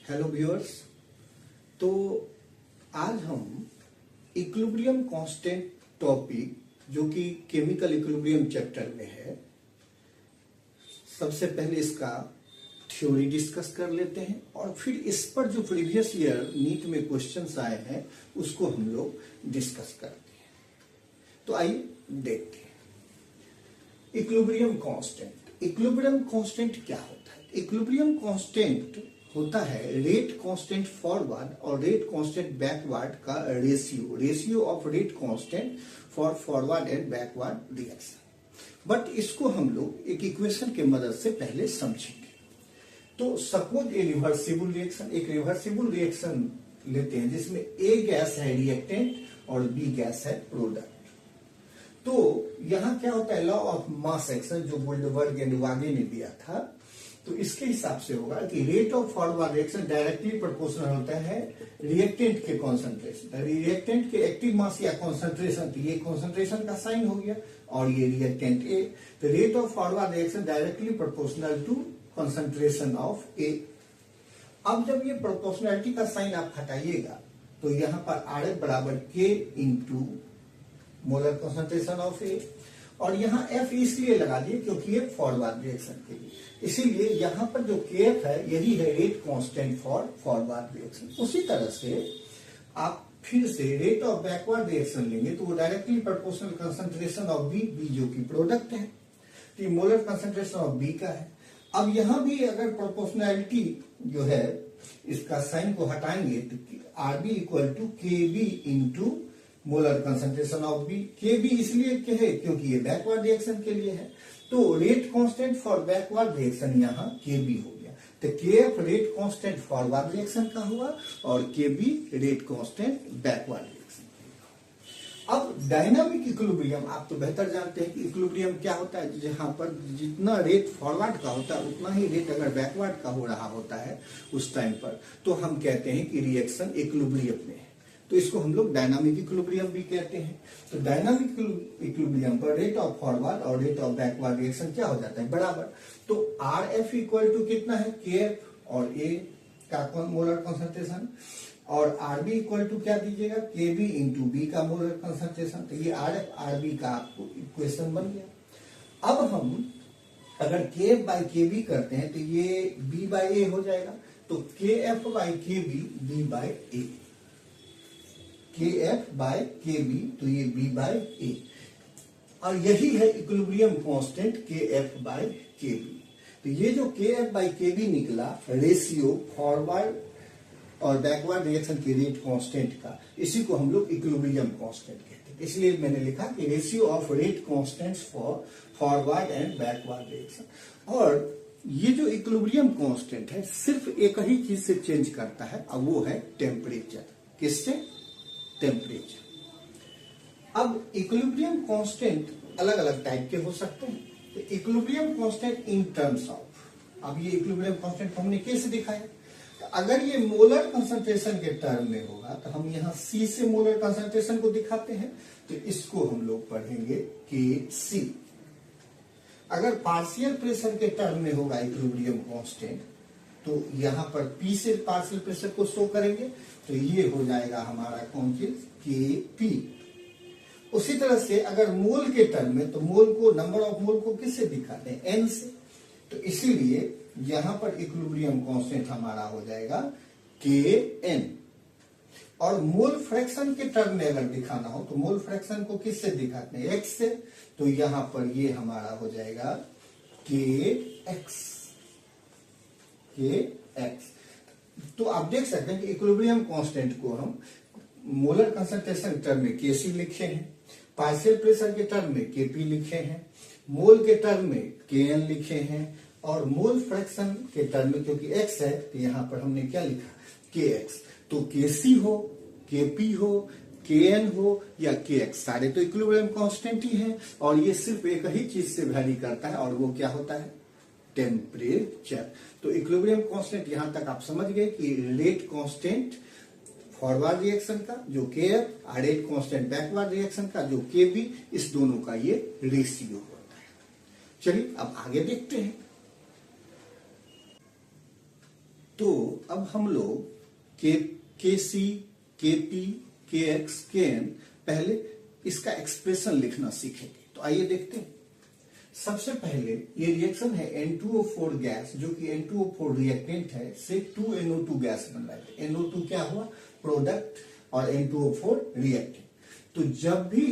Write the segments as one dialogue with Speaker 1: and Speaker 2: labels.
Speaker 1: Hello viewers. तो आज हम इक्विलिब्रियम कांस्टेंट टॉपिक जो कि केमिकल इक्विलिब्रियम चैप्टर में है, सबसे पहले इसका थ्योरी डिस्कस कर लेते हैं और फिर इस पर जो प्रीवियस ईयर नीट में क्वेश्चंस आए हैं उसको हम लोग डिस्कस करते हैं। तो आइए देखते हैं इक्विलिब्रियम कांस्टेंट। इक्विलिब्रियम कांस्टेंट क्या होता है? इक्विलिब्रियम कांस्टेंट होता है रेट कांस्टेंट फॉरवर्ड और रेट कांस्टेंट बैकवर्ड का ratio of rate constant for forward and backward reaction. But इसको हम लोग एक इक्वेशन के मदद से पहले समझेंगे। तो सपोज एक रिवर्सिबल रिएक्शन लेते हैं जिसमें ए गैस है रिएक्टेंट और बी गैस है प्रोडक्ट। तो यहां क्या होता है, लॉ ऑफ मास एक्शन जो गोल्डबर्ग एंड वागे ने दिया था, तो इसके हिसाब से होगा कि rate of forward reaction directly proportional होता है रिएक्टेंट के कॉन्सेंट्रेशन। रिएक्टेंट के एक्टिव मास या कॉन्सेंट्रेशन, तो ये कॉन्सेंट्रेशन का साइन हो गया और ये रिएक्टेंट ए। तो rate of forward reaction directly proportional to concentration of A. अब जब ये प्रोपोर्शनैलिटी का साइन आप हटाइएगा तो यहां पर आर एफ बराबर के इंटू मोलर कॉन्सेंट्रेशन ऑफ ए, और यहाँ एफ इसलिए लगा दिए क्योंकि ये फॉरवर्ड रिएक्शन के लिए, इसीलिए यहाँ पर जो के एफ है यही है rate constant for forward reaction. उसी तरह से आप फिर से रेट ऑफ बैकवर्ड रिएक्शन लेंगे तो वो directly proportional concentration of B जो कि प्रोडक्ट है, तो मोलर कंसंट्रेशन ऑफ बी का है। अब यहां भी अगर प्रोपोर्शनैलिटी जो है इसका साइन को हटाएंगे तो R B equal to K B into molar concentration of B. K B इसलिए कहे क्योंकि ये बैकवर्ड रिएक्शन के लिए है, तो rate constant for backward reaction यहाँ के बी हो गया। तो K F rate constant forward reaction का हुआ और K B rate constant backward reaction का। अब डायनामिक इक्विलिब्रियम आप तो बेहतर जानते हैं कि इक्विलिब्रियम क्या होता है, जहां पर जितना रेट फॉरवर्ड का होता है उतना ही रेट अगर बैकवर्ड का हो रहा होता है उस टाइम पर, तो हम कहते हैं कि रिएक्शन इक्विलिब्रियम में है। तो इसको हम लोग डायनामिक इक्विलिब्रियम भी कहते हैं। तो डायनामिक इक्विलिब्रियम पर रेट ऑफ फॉरवर्ड और रेट ऑफ बैकवर्ड रिएक्शन क्या हो जाता है, बराबर। तो आर एफ इक्वल टू कितना है, के एफ और ए का मोलर कंसंट्रेशन, और आर बी इक्वल टू क्या दीजिएगा, के बी इंटू बी का मोलर कंसंट्रेशन। तो ये आर एफ आर बी का आपको इक्वेशन बन गया। अब हम अगर के एफ बाई के बी करते हैं तो ये बी बाई ए हो जाएगा। तो के एफ बाई के बी बाई ए, के एफ बाय के बी, तो ये बी बाय ए, और यही है इक्विलिब्रियम कांस्टेंट के एफ बाय के बी। तो ये जो के एफ बाय के बी निकला रेशियो फॉरवर्ड और बैकवर्ड रिएक्शन के रेट कांस्टेंट का, इसी को हम लोग इक्विलिब्रियम कांस्टेंट कहते हैं। इसलिए मैंने लिखा कि ratio of rate constants for forward and backward reaction. और ये जो इक्विलिब्रियम कांस्टेंट है सिर्फ एक ही चीज से चेंज करता है, और वो है टेम्परेचर। किससे? टेम्परेचर। अब इक्विलिब्रियम कांस्टेंट अलग अलग टाइप के हो सकते हैं। तो equilibrium constant in terms of, अब ये इक्विलिब्रियम कांस्टेंट हमने कैसे दिखाया, तो अगर ये मोलर कंसंट्रेशन के टर्म में होगा तो हम यहाँ सी से मोलर कंसंट्रेशन को दिखाते हैं, तो इसको हम लोग पढ़ेंगे के सी। अगर पार्शियल प्रेशर के टर्म में होगा इक्विलिब्रियम कांस्टेंट तो यहां पर पी से पार्शियल प्रेशर को शो करेंगे, तो ये हो जाएगा हमारा कौन चीज, के पी। उसी तरह से अगर मोल के टर्म में, तो मोल को, नंबर ऑफ मोल को किससे दिखाते हैं, एन से। तो इसीलिए यहां पर इक्विलिब्रियम कांस्टेंट हमारा हो जाएगा के एन। और मोल फ्रैक्शन के टर्म में अगर दिखाना हो तो मोल फ्रैक्शन को किससे दिखाते हैं, एक्स से। तो यहां पर ये हमारा हो जाएगा के एक्स, के एक्स। तो आप देख सकते हैं कि इक्विलिब्रियम कांस्टेंट को हम मोलर कंसंट्रेशन टर्म में के सी लिखे हैं, पार्शियल प्रेशर के टर्म में के पी लिखे हैं, मोल के टर्म में के एन लिखे हैं, और मोल फ्रैक्शन के टर्म में क्योंकि एक्स है तो यहां पर हमने क्या लिखा, के एक्स। तो के सी हो, के पी हो, के एन हो या के एक्स, सारे तो इक्विलिब्रियम कांस्टेंट ही है, और ये सिर्फ एक ही चीज से वैरी करता है, और वो क्या होता है, टेम्परेचर। तो इक्विलिब्रियम कांस्टेंट यहां तक आप समझ गए कि रेट कांस्टेंट फॉरवर्ड रिएक्शन का जो के एफ, और रेट कांस्टेंट बैकवर्ड रिएक्शन का जो के बी, इस दोनों का ये रेशियो होता है। चलिए अब आगे देखते हैं। तो अब हम लोग के सी, के पी, के एक्स, के एन पहले इसका एक्सप्रेशन लिखना सीखेंगे। तो आइए देखते हैं। सबसे पहले ये रिएक्शन है N2O4 गैस, जो कि N2O4 रिएक्टेंट है, से 2NO2 गैस बन रहा है। NO2 क्या हुआ? प्रोडक्ट, और N2O4 रिएक्टेंट। तो जब भी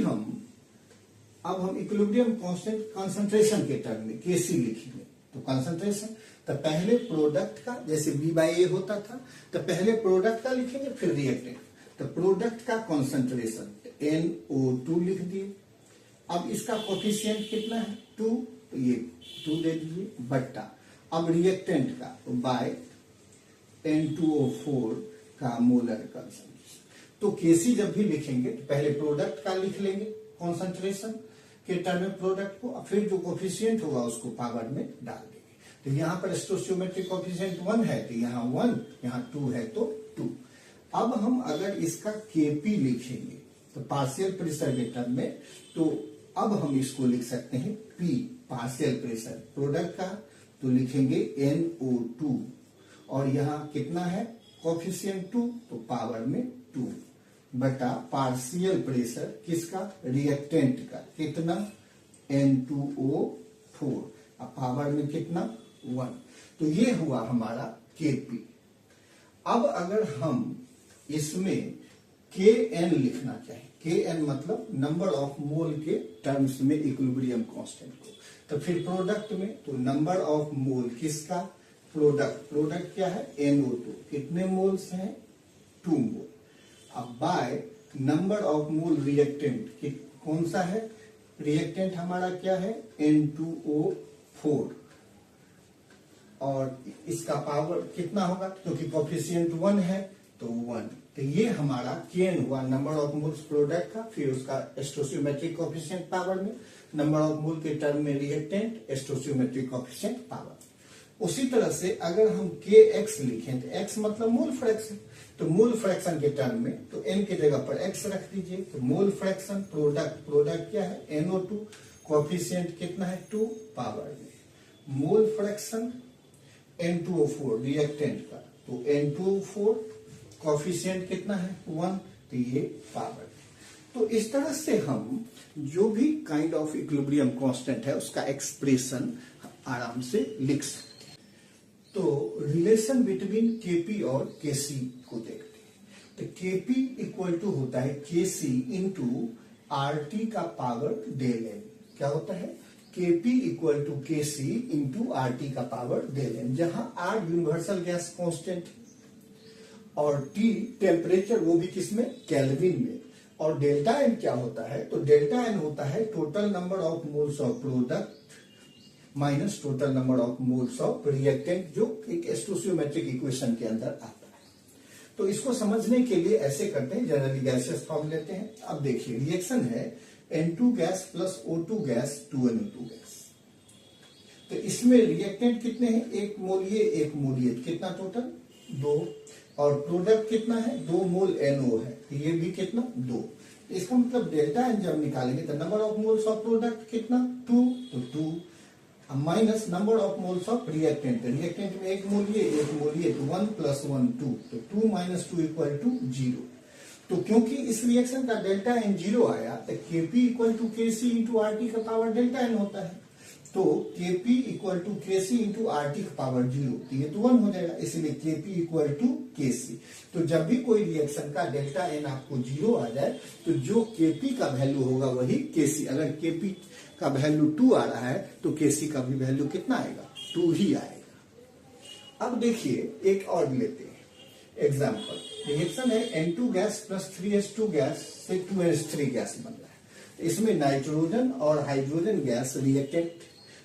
Speaker 1: अब हम इक्विलिब्रियम कांस्टेंट कंसंट्रेशन के टर्म में Kc लिखेंगे, तो कंसंट्रेशन, तो पहले प्रोडक्ट का, जैसे B/A होता था, तो पहले प्रोडक्ट का लिखेंगे फिर रिएक्टेंट। तो प्रोडक्ट का कंसंट्रेशन NO2 लिख दिए। अब इसका कोफिशिएंट कितना है? 2, तो ये 2 दे दीजिए, बट्टा अब रिएक्टेंट का तो बाय N2O4 का मोलर कंसंट्रेशन। तो Kc जब भी लिखेंगे तो पहले प्रोडक्ट का लिख लेंगे कंसंट्रेशन के टर्म में प्रोडक्ट को, फिर जो कोफिशिएंट होगा उसको पावर में डाल देंगे। तो यहाँ पर स्टोइचियोमेट्रिक कोफिशिएंट 1 है, तो यहाँ 1, यहाँ 2 है तो 2। अब हम अगर इसका Kp लिखेंगे तो पार्शियल प्रेशर के टर्म में, तो अब हम इसको लिख सकते हैं P, पार्शियल प्रेशर प्रोडक्ट का, तो लिखेंगे NO2, और यहाँ कितना है कोफिशिएंट 2, तो पावर में 2, बटा पार्शियल प्रेशर किसका? रिएक्टेंट का, कितना? N2O4, अब पावर में कितना? 1। तो ये हुआ हमारा Kp। अब अगर हम इसमें Kn लिखना चाहें, Kn मतलब नंबर ऑफ मोल के टर्म्स में इक्विलिब्रियम कांस्टेंट को, तो फिर प्रोडक्ट में तो नंबर ऑफ मोल किसका? प्रोडक्ट क्या है? NO2, कितने मोल्स हैं? 2 मोल। अब by number of mole reactant, कौन सा है रिएक्टेंट? हमारा क्या है? N2O4, और इसका पावर कितना होगा? क्योंकि कोफिशिएंट 1 है तो 1। तो ये हमारा Kn हुआ नंबर ऑफ मोल्स प्रोडक्ट का, फिर उसका स्टोइचियोमेट्रिक कोफिशिएंट पावर में, नंबर ऑफ मोल के टर्म में रिएक्टेंट, स्टोइचियोमेट्रिक कोफिशिएंट पावर। उसी तरह से अगर हम Kx लिखें, तो x मतलब मोल फ्रैक्शन, तो मोल फ्रैक्शन के टर्म में तो n की जगह पर x रख दीजिए। तो मोल फ्रैक्शन प्रोडक्ट क्या है? NO2, कोफिशिएंट कितना है? 2, पावर में मोल फ्रैक्शन N2O4 रिएक्टेंट का, तो N2O4 कोफिशिएंट कितना है? 1, तो ये पावर। तो इस तरह से हम जो भी काइंड ऑफ इक्विलिब्रियम कांस्टेंट है उसका एक्सप्रेशन आराम से लिख सकते हैं। तो रिलेशन बिटवीन Kp और Kc को देखते हैं। तो Kp इक्वल टू होता है Kc इंटू RT का पावर डेल n। क्या होता है? Kp equal to Kc into RT का पावर डेल n, जहां R यूनिवर्सल गैस कांस्टेंट और T टेम्परेचर, वो भी किसमें? केल्विन में। और डेल्टा एन क्या होता है? तो डेल्टा एन होता है total number of moles of product minus total number of moles of reactant, जो एक स्टोइचियोमेट्रिक इक्वेशन के अंदर आता है। तो इसको समझने के लिए ऐसे करते हैं, जनरली गैसेस फॉर्म लेते हैं। अब देखिए रिएक्शन है N2 gas plus O2 gas 2NO2 gas. तो इसमें रिएक्टेंट कितने हैं? 1 मोल ये, 1 मोल ये, कितना टोटल? 2। और प्रोडक्ट कितना है? 2 मोल NO है, ये भी कितना? 2। इसका मतलब डेल्टा एन जब निकालेंगे तो number of moles of product कितना? 2, तो 2 minus number of moles of reactant, reactant में 1 मोल ये, 1 मोल ये, तो 1 + 1 2, तो 2 - 2 = 0। तो क्योंकि इस रिएक्शन का डेल्टा एन 0 आया, तो Kp = Kc × RT का पावर डेल्टा एन होता है। तो Kp = Kc × RT का पावर 0, तो ये तो 1 हो जाएगा, इसलिए Kp = Kc। तो जब भी कोई रिएक्शन का डेल्टा एन आपको 0 आ जाए, तो जो Kp का वैल्यू होगा वही Kc। अगर Kp का वैल्यू 2 आ रहा है तो Kc का भी वैल्यू कितना आएगा? 2 ही आएगा। अब देखिए एक और लेते हैं एग्जाम्पल। रिएक्शन है N2 gas plus 3H2 gas से 2H3 गैस बन रहा है। इसमें नाइट्रोजन और हाइड्रोजन गैस रिएक्टेंट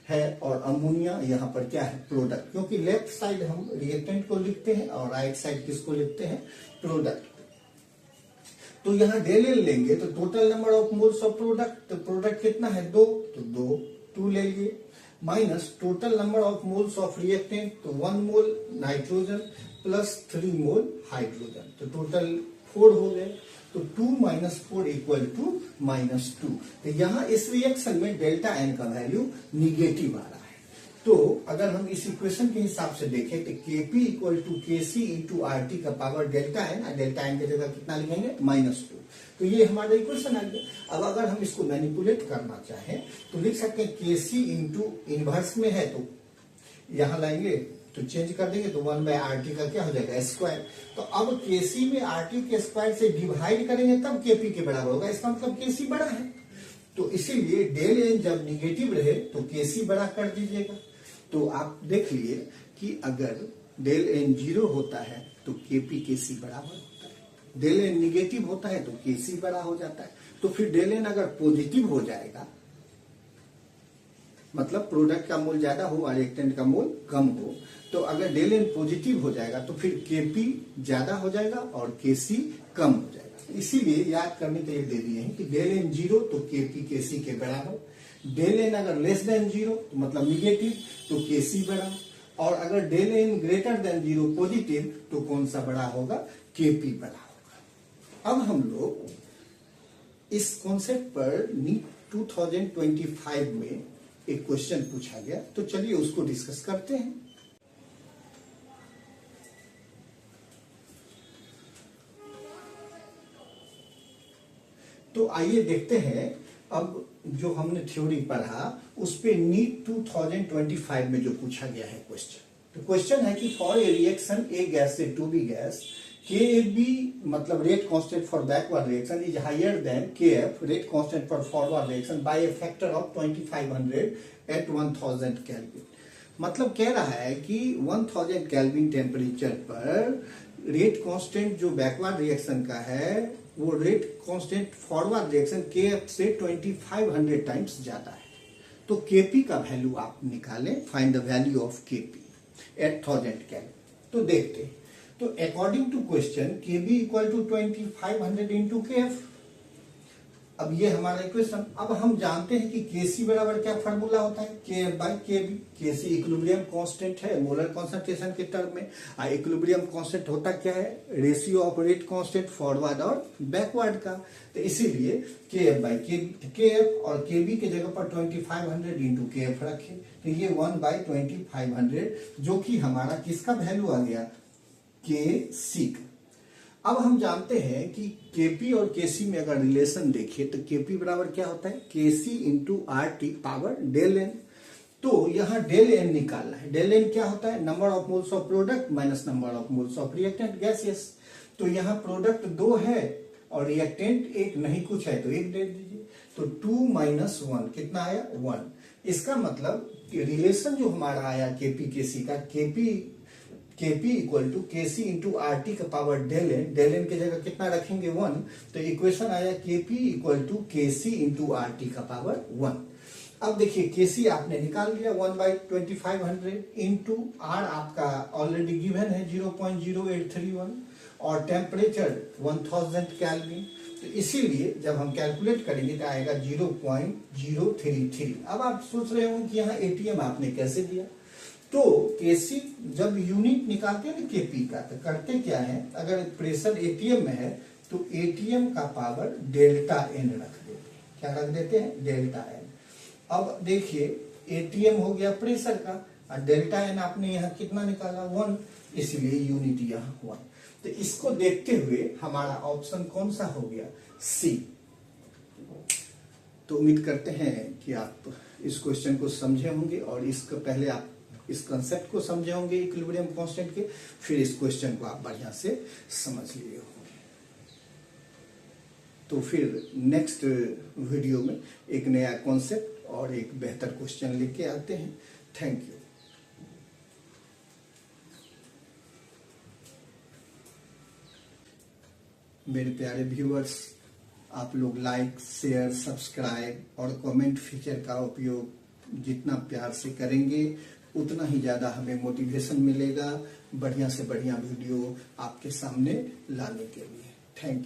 Speaker 1: है और अमोनिया यहाँ पर क्या है? प्रोडक्ट। क्योंकि लेफ्ट साइड हम रिएक्टेंट को लिखते हैं और राइट साइड किसको लिखते हैं? प्रोडक्ट। तो यहाँ डेल एन लेंगे तो total number of moles of product, तो प्रोडक्ट कितना है? 2, तो 2 ले लिए, minus total number of moles of reactant, तो 1 मोल नाइट्रोजन प्लस 3 मोल हाइड्रोजन, तो टोटल 4 हो गए। तो 2 - 4 = -2। तो यहाँ इस रिएक्शन में डेल्टा एन का वैल्यू निगेटिव आ रहा है। तो अगर हम इस इक्वेशन के हिसाब से देखें तो Kp equal to KC into RT का पावर डेल्टा है ना, डेल्टा एन की जगह कितना लिखेंगे -2। तो ये हमारा इक्वेशन आ गया। अब अगर हम इसको मैनिपुलेट करना चाहें तो लिख सकते हैं KC इंटू इनवर्स में है तो यहां लाएंगे तो चेंज कर देंगे तो 1/RT का क्या हो जाएगा स्क्वायर। तो अब KC में RT के स्क्वायर से डिवाइड करेंगे तब KP के बराबर होगा, इसका मतलब KC बड़ा है। तो इसीलिए डेल एन जब निगेटिव रहे तो KC बड़ा कर दीजिएगा। तो आप देख लिए कि अगर डेल एन 0 होता है तो KP KC बराबर होता है, डेल एन निगेटिव होता है तो KC बड़ा हो जाता है। तो फिर डेल एन अगर पॉजिटिव हो जाएगा मतलब प्रोडक्ट का मोल ज्यादा हो और रिएक्टेंट का मोल कम हो, तो अगर डेल एन पॉजिटिव हो जाएगा तो फिर KP ज्यादा हो जाएगा और KC कम हो जाएगा। इसीलिए याद करने के लिए दे दिए हैं कि डेल एन 0 तो KP KC के बराबर, डेल एन अगर लेस देन 0 तो मतलब निगेटिव तो KC बड़ा, और अगर del N greater than 0 positive तो कौन सा बड़ा होगा, KP बड़ा होगा। अब हम लोग इस कॉन्सेप्ट पर नीट 2025 में एक क्वेश्चन पूछा गया, तो चलिए उसको डिस्कस करते हैं। तो आइए देखते हैं अब जो हमने थ्योरी पढ़ा उस पे नीट 2025 में जो पूछा गया है क्वेश्चन। तो क्वेश्चन है कि for a reaction A gas से टू बी गैस KB मतलब rate constant for backward reaction is higher than KF rate constant for forward reaction by a factor of 2500 at 1000 kelvin. मतलब कह रहा है कि 1000 केल्विन टेम्परेचर पर rate constant जो backward reaction का है वो rate constant forward reaction KF से 2500 टाइम्स ज्यादा है। तो KP का वैल्यू आप निकालें, find the value of KP at 1000 kelvin. तो देखते हैं, तो according to question KB equal to 2500 into KF। अब ये हमारा इक्वेशन। अब हम जानते हैं कि KC बराबर क्या फार्मूला होता है, KF by KB। KC equilibrium constant है मोलर कॉन्सेंट्रेशन के टर्म में, और इक्विलिब्रियम कांस्टेंट होता क्या है, ratio of rate constant forward और बैकवर्ड का। तो इसीलिए KF बाई KF और KB की जगह पर 2500 इंटू KF रखें, तो ये 1/2500 जो कि हमारा किसका वैल्यू आ गया, KC। अब हम जानते हैं कि KP और KC में अगर रिलेशन देखें तो KP बराबर क्या होता है, KC into RT power del N. तो यहाँ डेल एन निकालना है। डेल एन क्या होता है, number of moles of product minus number of moles of reactant gaseous. तो यहाँ प्रोडक्ट 2 है और रिएक्टेंट 1 नहीं कुछ है तो 1 दे दीजिए। तो 2 माइनस 1 कितना आया, 1। इसका मतलब रिलेशन जो हमारा आया KP KC का, KP equal to KC into RT का पावर डेल एन की जगह कितना रखेंगे, 1। तो इक्वेशन आया KP equal to KC into RT का पावर 1। अब देखिए KC आपने निकाल लिया 1/2500 इंटू R आपका ऑलरेडी गिवन है 0.0831 और टेम्परेचर 1000 केल्विन। तो इसीलिए जब हम कैलकुलेट करेंगे तो आएगा 0.033। अब आप सोच रहे होंगे कि यहाँ ATM आपने कैसे दिया। तो KC जब यूनिट निकालते हैं ना KP का, तो करते क्या है, अगर प्रेशर ATM में है तो ATM का पावर डेल्टा N रख देते हैं। क्या रख देते हैं, डेल्टा N। अब देखिए ATM हो गया प्रेशर का और डेल्टा N आपने यहाँ कितना निकाला, 1, इसलिए यूनिट यहाँ 1। तो इसको देखते हुए हमारा ऑप्शन कौन सा हो गया, C। तो उम्मीद करते हैं कि आप इस क्वेश्चन को समझे होंगे और इसको पहले आप इस कंसेप्ट को समझे होंगे इक्विलिब्रियम कांस्टेंट के, फिर इस क्वेश्चन को आप बढ़िया से समझ लिए होंगे। तो फिर नेक्स्ट वीडियो में एक नया कॉन्सेप्ट और एक बेहतर क्वेश्चन लेके आते हैं। Thank you. मेरे प्यारे व्यूअर्स, आप लोग लाइक, शेयर, सब्सक्राइब और कमेंट फीचर का उपयोग जितना प्यार से करेंगे उतना ही ज्यादा हमें मोटिवेशन मिलेगा बढ़िया से बढ़िया वीडियो आपके सामने लाने के लिए। Thank you.